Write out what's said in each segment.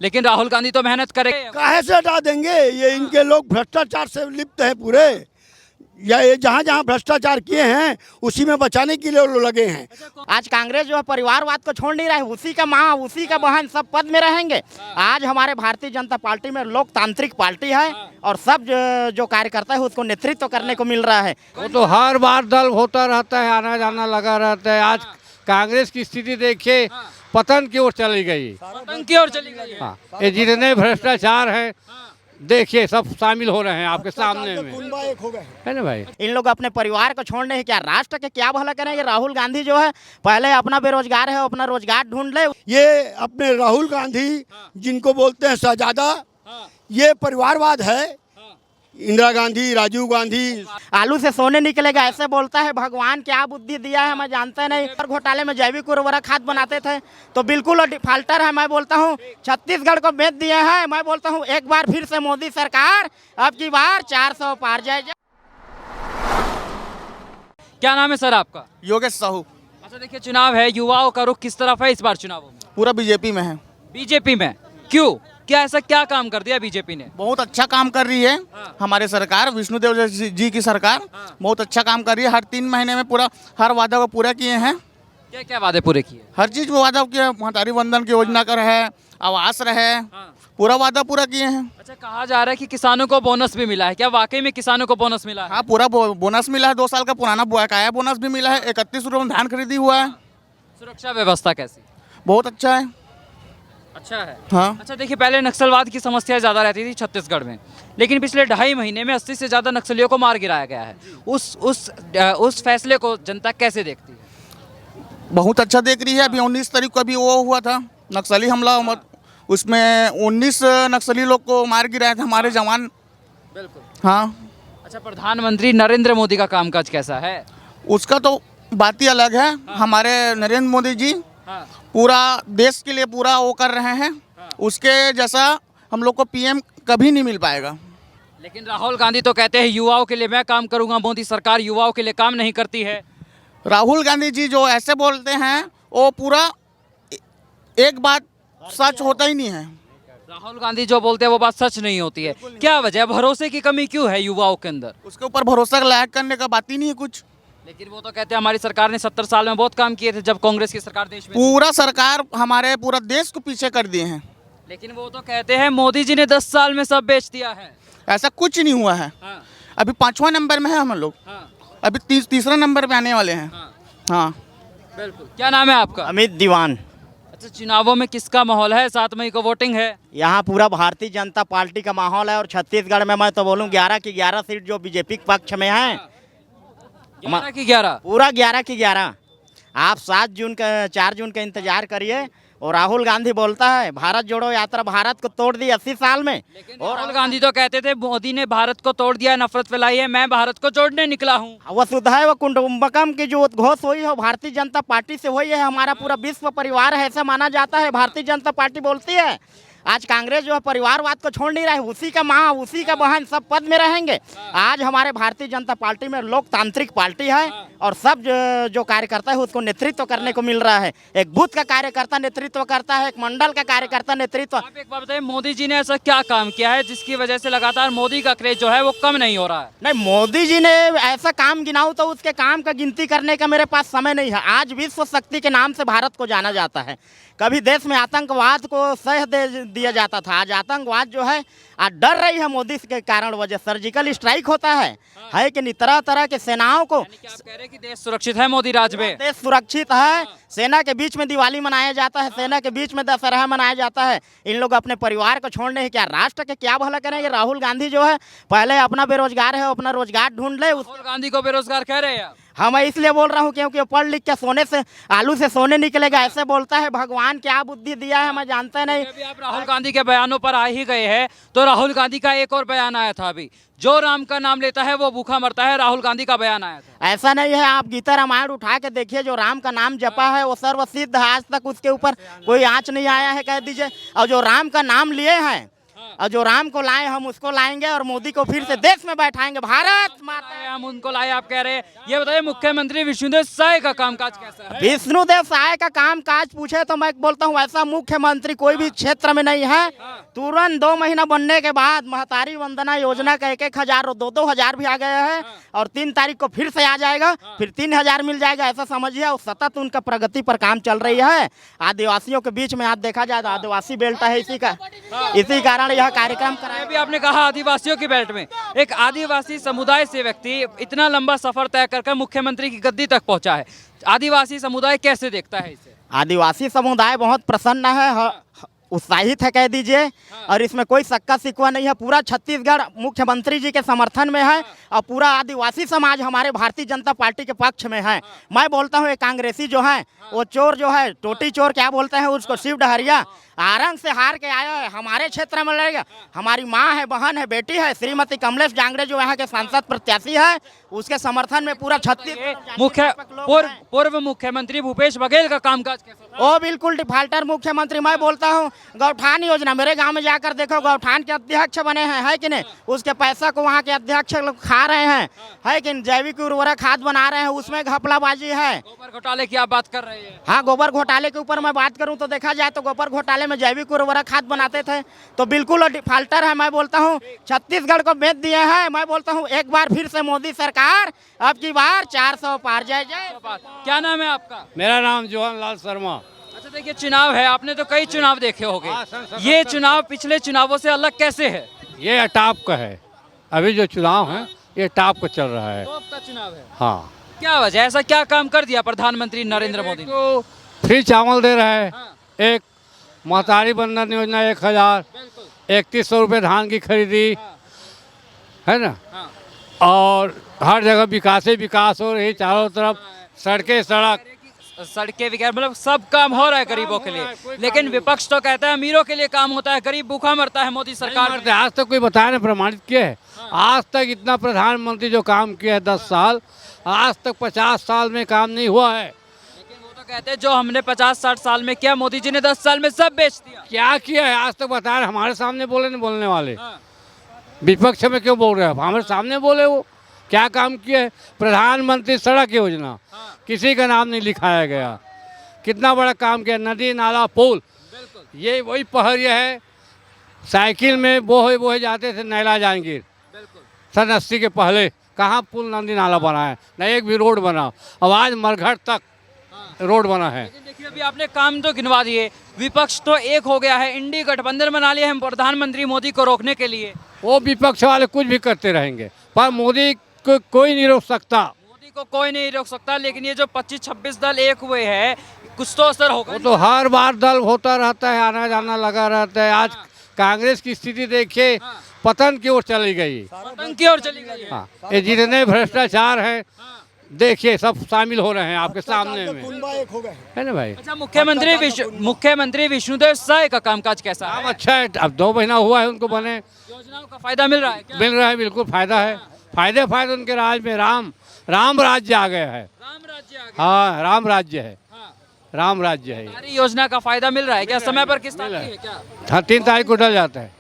लेकिन राहुल गांधी तो मेहनत करेंगे। काहे से हटा देंगे? ये इनके लोग भ्रष्टाचार से लिप्त हैं पूरे, या ये जहाँ जहाँ भ्रष्टाचार किए हैं उसी में बचाने के लिए वो लोग लगे हैं। आज कांग्रेस जो है परिवारवाद को छोड़ नहीं रहा है, उसी का माँ उसी का बहन सब पद में रहेंगे। आज हमारे भारतीय जनता पार्टी में लोकतांत्रिक पार्टी है और सब जो कार्यकर्ता है उसको नेतृत्व करने को मिल रहा है। वो तो हर बार दल होता रहता है, आना जाना लगा रहता है। आज कांग्रेस की स्थिति देखिए, पतन की ओर चली गई। पतन की ओर चली गई है। हाँ, ये जितने भ्रष्टाचार हैं देखिए सब शामिल हो रहे हैं आपके सामने में, एक हो गए है ना भाई। इन लोग अपने परिवार को छोड़ने है क्या, राष्ट्र के क्या भला करेंगे? राहुल गांधी जो है पहले अपना बेरोजगार है, अपना रोजगार ढूंढ ले। ये अपने राहुल गांधी जिनको बोलते हैं शहजादा, ये परिवारवाद है। इंदिरा गांधी, राजीव गांधी आलू से सोने निकलेगा ऐसे बोलता है। भगवान क्या बुद्धि दिया है मैं जानते नहीं। और घोटाले में जैविक उर्वरक खाद बनाते थे तो बिल्कुल डिफाल्टर है। मैं बोलता हूँ छत्तीसगढ़ को बेच दिए हैं। मैं बोलता हूँ एक बार फिर से मोदी सरकार अब की बार 400 पार जाए। क्या नाम है सर आपका? योगेश साहू। अच्छा देखिए, चुनाव है, युवाओं का रुख किस तरफ है इस बार चुनावों में? पूरा बीजेपी में है। बीजेपी में क्यों? क्या ऐसा क्या काम कर दिया बीजेपी ने? बहुत अच्छा काम कर रही है हमारे सरकार, विष्णुदेव जी की सरकार बहुत अच्छा काम कर रही है। हर 3 महीने में पूरा हर वादा को पूरा किए हैं। क्या क्या वादे पूरे किए? हर चीज को वादा किया, महतारी वंदन की योजना का रहे, आवास रहे, पूरा वादा पूरा किए हैं। अच्छा, कहा जा रहा है कि किसानों को बोनस भी मिला है। क्या वाकई में किसानों को बोनस मिला है? हाँ, पूरा बोनस मिला है। 2 साल का पुराना बकाया बोनस भी मिला है। 31 रुपये में धान खरीदी हुआ है। सुरक्षा व्यवस्था कैसी? बहुत अच्छा है। अच्छा है। हाँ, अच्छा देखिए, पहले नक्सलवाद की समस्या ज़्यादा रहती थी छत्तीसगढ़ में, लेकिन पिछले 2.5 महीने में 80 से ज़्यादा नक्सलियों को मार गिराया गया है। उस फैसले को जनता कैसे देखती है? बहुत अच्छा देख रही है। अभी 19 तारीख को अभी वो हुआ था नक्सली हमला, उसमें 19 नक्सली लोग को मार गिराए थे हमारे जवान। बिल्कुल। हाँ। अच्छा, प्रधानमंत्री नरेंद्र मोदी का कामकाज कैसा है? उसका तो बात ही अलग है। हमारे नरेंद्र मोदी जी पूरा देश के लिए पूरा वो कर रहे हैं। उसके जैसा हम लोग को पीएम कभी नहीं मिल पाएगा। लेकिन राहुल गांधी तो कहते हैं युवाओं के लिए मैं काम करूंगा, मोदी सरकार युवाओं के लिए काम नहीं करती है। राहुल गांधी जी जो ऐसे बोलते हैं वो पूरा एक बात सच होता ही नहीं है। राहुल गांधी जो बोलते हैं वो बात सच नहीं होती है। क्या वजह, भरोसे की कमी क्यों है युवाओं के अंदर? उसके ऊपर भरोसा लायक करने का बात ही नहीं है कुछ। लेकिन वो तो कहते हैं हमारी सरकार ने 70 साल में बहुत काम किए थे जब कांग्रेस की सरकार देश में थी। पूरा सरकार हमारे पूरा देश को पीछे कर दिए हैं। लेकिन वो तो कहते हैं मोदी जी ने 10 साल में सब बेच दिया है। ऐसा कुछ नहीं हुआ है। अभी 5वां नंबर में है हम लोग। अभी तीसरा नंबर पे आने वाले हैं। हाँ बिल्कुल। क्या नाम है आपका? अमित दीवान। अच्छा, चुनावों में किसका माहौल है? 7 मई को वोटिंग है। यहाँ पूरा भारतीय जनता पार्टी का माहौल है और छत्तीसगढ़ में मैं तो बोलूँ 11 की 11 सीट जो बीजेपी के पक्ष में है। 11 की 11 पूरा 11 की 11। आप 4 जून का इंतजार करिए। और राहुल गांधी बोलता है भारत जोड़ो यात्रा भारत को तोड़ दी 80 साल में। और राहुल गांधी तो कहते थे मोदी ने भारत को तोड़ दिया, नफरत फैलाई है, मैं भारत को जोड़ने निकला हूँ। वसुधैव कुटुंबकम की जो उद्घोष हुई है भारतीय जनता पार्टी से हुई है। हमारा पूरा विश्व परिवार है ऐसा माना जाता है। भारतीय जनता पार्टी बोलती है आज कांग्रेस जो है परिवारवाद को छोड़ नहीं रहा है, उसी का माँ उसी का बहन सब पद में रहेंगे। आज हमारे भारतीय जनता पार्टी में लोकतांत्रिक पार्टी है और सब जो कार्यकर्ता है उसको नेतृत्व करने को मिल रहा है। एक बूथ का कार्यकर्ता नेतृत्व करता है, एक मंडल का कार्यकर्ता नेतृत्व। आप एक बात बताइए, मोदी जी ने ऐसा क्या काम किया है जिसकी वजह से लगातार मोदी का क्रेज जो है वो कम नहीं हो रहा है? नहीं, मोदी जी ने ऐसा काम गिनाऊं तो उसके काम का गिनती करने का मेरे पास समय नहीं है। आज विश्व शक्ति के नाम से भारत को जाना जाता है। कभी देश में आतंकवाद को सह दे दिया जाता था, आज आतंकवाद जो है आज डर रही है मोदी के कारण वजह। सर्जिकल स्ट्राइक होता है कि नहीं, तरह तरह के सेनाओं को। आप कह रहे हैं कि देश सुरक्षित है मोदी राज में? देश सुरक्षित है। सेना के बीच में दिवाली मनाया जाता है, सेना के बीच में दशहरा मनाया जाता है। इन लोग अपने परिवार को छोड़ने है क्या, राष्ट्र के क्या भला करेंगे? राहुल गांधी जो है पहले अपना बेरोजगार है, अपना रोजगार ढूंढ ले। राहुल गांधी को बेरोजगार कह रहे हैं आप? हाँ, मैं इसलिए बोल रहा हूँ क्योंकि वो पढ़ लिख के सोने से आलू से सोने निकलेगा ऐसे बोलता है। भगवान क्या बुद्धि दिया है मैं जानते नहीं। अभी आप राहुल गांधी के बयानों पर आ ही गए हैं तो राहुल गांधी का एक और बयान आया था अभी, जो राम का नाम लेता है वो भूखा मरता है। राहुल गांधी का बयान आया था। ऐसा नहीं है, आप गीता रामायण उठा के देखिए, जो राम का नाम जपा है वो सर्वसिद्ध है। आज तक उसके ऊपर कोई आंच नहीं आया है कह दीजिए। और जो राम का नाम लिए हैं और जो राम को लाए हम उसको लाएंगे और मोदी को फिर से देश में बैठाएंगे। भारत माता। हम उनको लाए आप कह रहे हैं। ये बताइए मुख्यमंत्री विष्णुदेव साय का कामकाज कैसा है? विष्णुदेव साय का काम काज पूछे तो मैं बोलता हूँ ऐसा मुख्यमंत्री कोई भी क्षेत्र में नहीं है। तुरंत 2 महीना बनने के बाद महतारी वंदना योजना का 1,000 और 2-2 हज़ार भी आ गया है और 3 तारीख को फिर से आ जाएगा, फिर 3,000 मिल जाएगा। ऐसा समझिए और सतत उनका प्रगति पर काम चल रही है। आदिवासियों के बीच में आज देखा जाए तो आदिवासी बेल्ट है, इसी कारण यह कार्यक्रम कराया। अभी आपने कहा आदिवासियों की बेल्ट में एक आदिवासी समुदाय से व्यक्ति इतना लंबा सफर तय कर मुख्यमंत्री की गद्दी तक पहुंचा है। आदिवासी समुदाय कैसे देखता है इसे? आदिवासी समुदाय बहुत प्रसन्न है, उत्साहित है कह दीजिए, और इसमें कोई सक्का सिकवा नहीं है। पूरा छत्तीसगढ़ मुख्यमंत्री जी के समर्थन में है और पूरा आदिवासी समाज हमारे भारतीय जनता पार्टी के पक्ष में है। मैं बोलता हूँ एक कांग्रेसी जो है वो चोर जो है, टोटी चोर क्या बोलते हैं उसको, शिव डहरिया आरंग से हार के आया है, हमारे क्षेत्र में लड़ेगा। हमारी माँ है, बहन है, बेटी है, श्रीमती कमलेश जांगड़े जो यहाँ के सांसद प्रत्याशी है, उसके समर्थन में पूरा पूर्व मुख्यमंत्री भूपेश बघेल का कामकाज कैसा? ओ बिल्कुल डिफाल्टर मुख्यमंत्री। मैं बोलता हूँ गौठान योजना मेरे गांव में जाकर देखो, गौठान के अध्यक्ष बने हैं, है कि नहीं? उसके पैसा को वहाँ के अध्यक्ष लोग खा रहे हैं, है कि नहीं? जैविक उर्वरक खाद बना रहे हैं, उसमें घपलाबाजी है। गोबर घोटाले की आप बात कर रहे हैं? हाँ, गोबर घोटाले के ऊपर मैं बात करूँ तो देखा जाए तो गोबर घोटाले में जैविक उर्वरक खाद बनाते थे, तो बिल्कुल डिफाल्टर है। मैं बोलता हूँ छत्तीसगढ़ को बेच दिए हैं। मैं बोलता हूँ एक बार फिर से मोदी सरकार, अब की बार 400 पार जाए। क्या नाम है आपका? मेरा नाम जोहन लाल शर्मा। अच्छा, देखिए चुनाव है, आपने तो कई चुनाव देखे होंगे, ये चुनाव पिछले चुनावों से अलग कैसे है? ये टॉप का है, अभी जो चुनाव है ये टॉप का चल रहा है। टॉप का चुनाव है। हाँ, क्या वजह, ऐसा क्या काम कर दिया प्रधानमंत्री नरेंद्र मोदी ने? तो फ्री चावल दे रहा है, एक महतारी बंधन योजना 1,000, 3,100 रुपये धान की खरीदी, है ना? और हर जगह विकास ही विकास हो रही, चारों तरफ सड़कें, सड़कें वगैरह, मतलब सब काम हो रहा है गरीबों के लिए। लेकिन विपक्ष तो कहता है अमीरों के लिए काम होता है, गरीब भूखा मरता है मोदी सरकार में। आज तक कोई बताया ना, प्रमाणित किया है? आज तक इतना प्रधानमंत्री जो काम किया है 10 साल, आज तक 50 साल में काम नहीं हुआ है। लेकिन वो तो कहते हैं जो हमने 50-60 साल में किया, मोदी जी ने 10 साल में सब बेच दिया। क्या किया है आज तक बताया? हमारे सामने बोले नहीं बोलने वाले, विपक्ष में क्यों बोल रहे हैं? हमारे सामने बोले वो क्या काम किया है। प्रधानमंत्री सड़क योजना किसी का नाम नहीं लिखाया गया, कितना बड़ा काम किया। नदी नाला पुल, ये वही पहरिया है, साइकिल में बोहे जाते थे नैला जहांगीर सन 80 के पहले। कहाँ पुल नदी नाला बना है? न एक भी रोड बना। अब आज मरघट तक रोड बना है। लेकिन देखिए अभी आपने काम तो गिनवा दिए, विपक्ष तो एक हो गया है, इंडी गठबंधन बना लिया है प्रधानमंत्री मोदी को रोकने के लिए। वो विपक्ष वाले कुछ भी करते रहेंगे, पर मोदी को कोई नहीं रोक सकता। मोदी को कोई नहीं रोक सकता। लेकिन ये जो 25-26 दल एक हुए हैं, कुछ तो असर होगा। वो तो हर बार दल होता रहता है, आना जाना लगा रहता है। आज कांग्रेस की स्थिति देखिए, पतन की ओर चली गई, पतन की ओर चली गई है। हाँ, ये जितने भ्रष्टाचार हैं देखिए सब शामिल हो रहे हैं आपके सामने में, है ना भाई? अच्छा, मुख्यमंत्री विष्णुदेव साय का कामकाज कैसा है? काम अच्छा है, अब 2 महीना हुआ है उनको बने। योजनाओं का फायदा मिल रहा है क्या? मिल रहा है, बिल्कुल फायदा है। फायदे उनके राज में राम राज्य आ गया है। राम राज्य आ गया। हाँ, राम राज्य है, राम राज्य है। सारी योजना का फायदा मिल रहा है क्या? समय पर किस्त आती है क्या? हाँ, 3 तारीख को डल जाता है,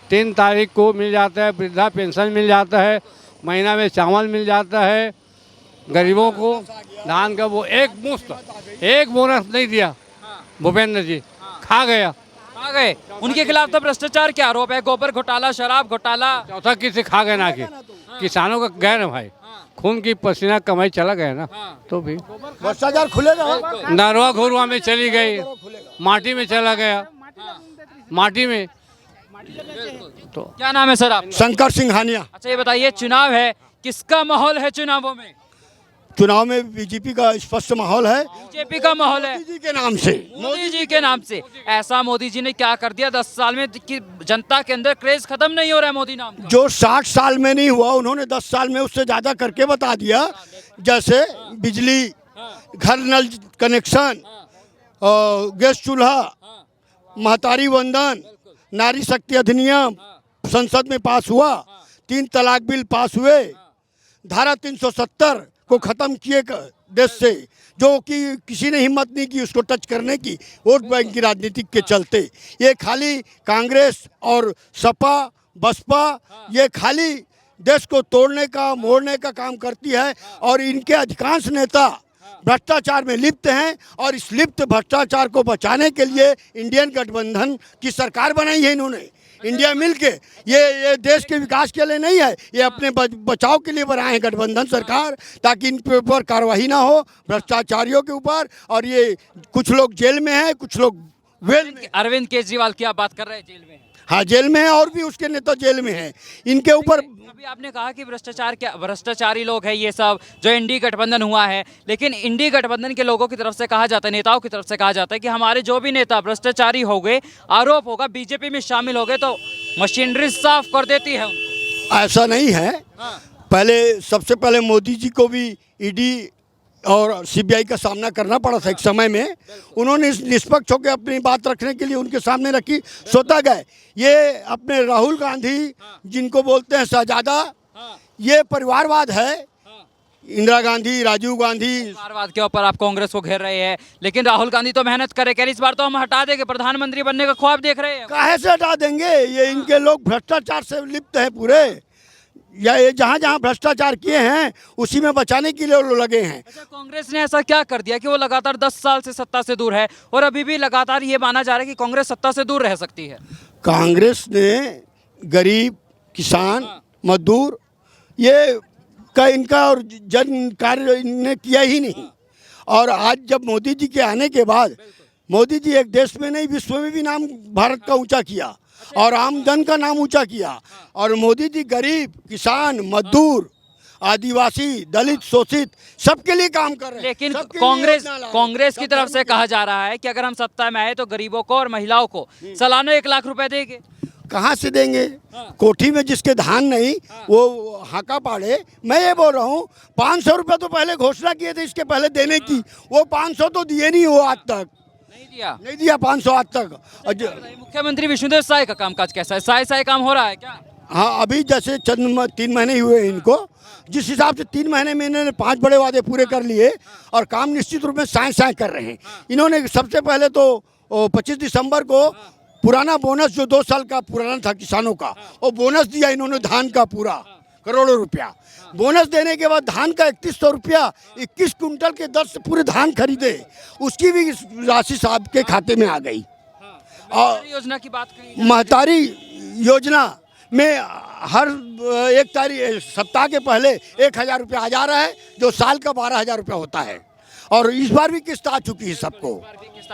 3 तारीख को मिल जाता है। वृद्धा पेंशन मिल जाता है, महीना में चावल मिल जाता है। गरीबों को धान का वो एक मुफ्त, एक बोनस नहीं दिया भूपेंद्र जी, खा गया। आ गए। उनके खिलाफ तो भ्रष्टाचार के आरोप है, गोबर घोटाला, शराब घोटाला। चौथा किसी खा गए ना कि किसानों का गए ना भाई, खून की पसीना कमाई चला गया ना, तो भी भ्रष्टाचार खुलेगा। नरवा घुरवा में चली गई, माटी में चला गया, माटी में। तो क्या नाम है सर आप? शंकर सिंह हानिया। अच्छा, ये बताइए चुनाव है, किसका माहौल है चुनावों में? चुनाव में बीजेपी का स्पष्ट माहौल है, बीजेपी का माहौल है। मोदी जी के नाम से। मोदी जी के नाम से। ऐसा मोदी जी ने क्या कर दिया 10 साल में कि जनता के अंदर क्रेज खत्म नहीं हो रहा है मोदी नाम का? जो 60 साल में नहीं हुआ, उन्होंने 10 साल में उससे ज़्यादा करके बता दिया। जैसे बिजली, घर नल कनेक्शन, गैस चूल्हा, महतारी वंदन, नारी शक्ति अधिनियम संसद में पास हुआ, 3 तलाक बिल पास हुए, धारा 370 को खत्म किए देश से, जो कि किसी ने हिम्मत नहीं की उसको टच करने की, वोट बैंक की राजनीति के चलते। ये खाली कांग्रेस और सपा बसपा ये खाली देश को तोड़ने का मोड़ने का काम करती है, और इनके अधिकांश नेता भ्रष्टाचार में लिप्त हैं, और इस लिप्त भ्रष्टाचार को बचाने के लिए इंडियन गठबंधन की सरकार बनाई है इन्होंने। इंडिया मिलके ये देश के विकास के लिए नहीं है, ये अपने बचाव के लिए बनाए हैं गठबंधन सरकार, ताकि इन पे ऊपर कार्रवाई ना हो भ्रष्टाचारियों के ऊपर। और ये कुछ लोग जेल में हैं, कुछ लोग वेल में। अरविंद केजरीवाल की आप बात कर रहे हैं, जेल में हैं। हाँ, जेल में है, और भी उसके नेता जेल में हैं। इनके ऊपर अभी आपने कहा कि भ्रष्टाचारी लोग हैं ये सब जो इंडी गठबंधन हुआ है, लेकिन इंडी गठबंधन के लोगों की तरफ से कहा जाता है, नेताओं की तरफ से कहा जाता है कि हमारे जो भी नेता भ्रष्टाचारी हो गए, आरोप होगा बीजेपी में शामिल हो गए तो मशीनरी साफ कर देती है उनको। ऐसा नहीं है। पहले सबसे पहले मोदी जी को भी ईडी और सीबीआई का सामना करना पड़ा था एक समय में। उन्होंने निष्पक्ष होकर अपनी बात रखने के लिए उनके सामने रखी, स्वतः गए। ये अपने राहुल गांधी जिनको बोलते हैं शहजादा, ये परिवारवाद है। इंदिरा गांधी, राजीव गांधी, परिवारवाद के ऊपर आप कांग्रेस को घेर रहे हैं, लेकिन राहुल गांधी तो मेहनत करे, कह रहे इस बार तो हम हटा देंगे, प्रधानमंत्री बनने का ख्वाब देख रहे हैं। काहे से हटा देंगे? ये इनके लोग भ्रष्टाचार से लिप्त हैं पूरे, या ये जहाँ जहाँ भ्रष्टाचार किए हैं उसी में बचाने के लिए वो लगे हैं। अच्छा, कांग्रेस ने ऐसा क्या कर दिया कि वो लगातार 10 साल से सत्ता से दूर है, और अभी भी लगातार ये माना जा रहा है कि कांग्रेस सत्ता से दूर रह सकती है? कांग्रेस ने गरीब, किसान, मजदूर ये का इनका और जन कार्य इनने किया ही नहीं। और आज जब मोदी जी के आने के बाद, मोदी जी एक देश में नहीं विश्व में भी नाम भारत का ऊंचा किया, और आम जन का नाम ऊंचा किया। और मोदी जी गरीब, किसान, मजदूर, आदिवासी, दलित, शोषित सबके लिए काम कर रहे हैं। लेकिन सबके लिए कांग्रेस योजना ला रहे हैं। कांग्रेस की तरफ से कहा जा रहा है कि अगर हम सत्ता में आए तो गरीबों को और महिलाओं को सालाना 1 लाख रुपए देंगे। कहाँ से देंगे? कोठी में जिसके धान नहीं वो हाका पाड़े। मैं ये बोल रहा हूँ 500 रुपये तो पहले घोषणा किए थे इसके पहले देने की, वो 500 तो दिए नहीं हो आज तक, नहीं दिया 500 आज तक। मुख्यमंत्री विष्णुदेव साय का कामकाज कैसा है? साय काम हो रहा है क्या? हाँ, अभी जैसे 3 महीने ही हुए हैं इनको, जिस हिसाब से 3 महीने में इन्होंने 5 बड़े वादे पूरे कर लिए और काम निश्चित रूप में साए कर रहे हैं। इन्होंने सबसे पहले तो 25 दिसंबर को पुराना बोनस जो 2 साल का पुराना था किसानों का, वो बोनस दिया इन्होंने, धान का पूरा करोड़ों रुपया बोनस देने के बाद धान का 3100 रुपया 21 कुंटल के दर से पूरे धान खरीदे, उसकी भी राशि साहब के खाते में आ गई। और योजना की बात करें, महतारी योजना में हर सप्ताह के पहले 1000 रुपया आ जा रहा है, जो साल का 12,000 रुपया होता है। और इस बार भी किस्त आ चुकी है सबको।